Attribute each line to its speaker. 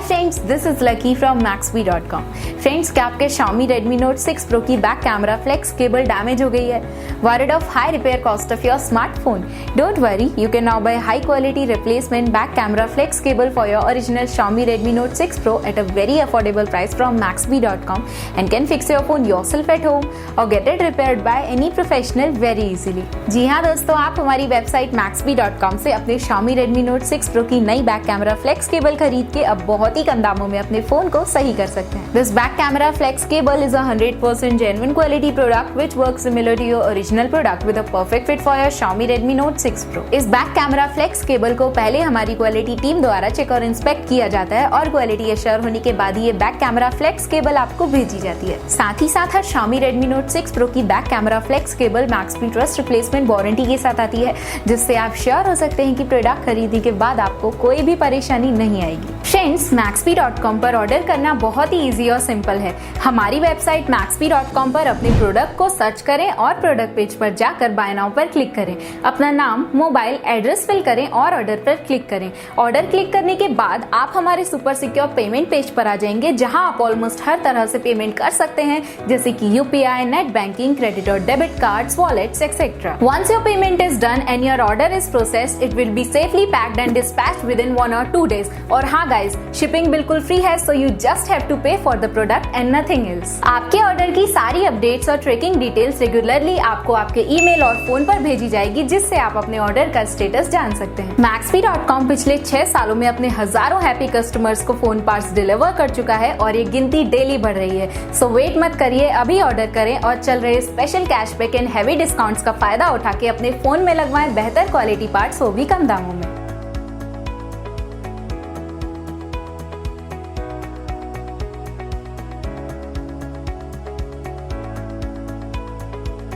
Speaker 1: Friends, this is Lucky from Maxbhi.com। Friends, क्या आपके Xiaomi Redmi Note 6 Pro की back camera flex cable damage हो गई है? Worried of high repair cost of your smartphone? Don't worry, you can now buy high quality replacement back camera flex cable for your original Xiaomi Redmi Note 6 Pro at a very affordable price from Maxbhi.com and can fix your phone yourself at home or get it repaired by any professional very easily। जी हाँ दोस्तों, आप हमारी website Maxbhi.com से अपने Xiaomi Redmi Note 6 Pro की नई back camera flex cable खरीद के अब बहुत ही कम दामों में अपने फोन को सही कर सकते हैं। This back camera flex cable is a 100% genuine quality product which works similar to your original product with a perfect fit for your Xiaomi Redmi Note 6 Pro। इस बैक कैमरा फ्लेक्स केबल को पहले हमारी quality team द्वारा check और inspect किया जाता है और क्वालिटी एश्योर होने के बाद ये बैक कैमरा फ्लेक्स केबल आपको भेजी जाती है। साथ ही साथ हर Xiaomi Redmi Note 6 Pro की back camera flex cable Maxbhi trust replacement warranty के साथ आती है, जिससे आप श्योर हो सकते हैं कि प्रोडक्ट खरीदने के बाद आपको कोई भी परेशानी नहीं आएगी। फ्रेंड्स, Maxbhi.com पर ऑर्डर करना बहुत ही इजी और सिंपल है। हमारी वेबसाइट Maxbhi.com पर अपने प्रोडक्ट को सर्च करें और प्रोडक्ट पेज पर जाकर बाय नाउ पर क्लिक करें। अपना नाम, मोबाइल, एड्रेस फिल करें और ऑर्डर पर क्लिक करें। ऑर्डर क्लिक करने के बाद आप हमारे सुपर सिक्योर पेमेंट पेज पर आ जाएंगे, जहां आप ऑलमोस्ट हर तरह से पेमेंट कर सकते हैं, जैसे कि UPI, नेट बैंकिंग, क्रेडिट और debit cards, wallets etcetera. Once your payment is done and your order is processed, it will be safely packed and dispatched within 1 or 2 days। और हाँ गाइस, शिपिंग बिल्कुल free है, so you just have to pay for the product and nothing else। आपके order की सारी updates और tracking details regularly आपको आपके ईमेल और फोन पर भेजी जाएगी, जिससे आप अपने ऑर्डर का स्टेटस जान सकते हैं। Maxbhi.com पिछले 6 सालों में अपने हजारों हैप्पी कस्टमर्स को फोन पार्ट्स डिलीवर कर चुका है और ये गिनती डेली बढ़ रही है। सो वेट मत करिए, अभी ऑर्डर करें और चल रहे special cashback and heavy discounts का फायदा उठा के अपने फोन में लगवाएं बेहतर क्वालिटी पार्ट्स, वो भी कम दामों में।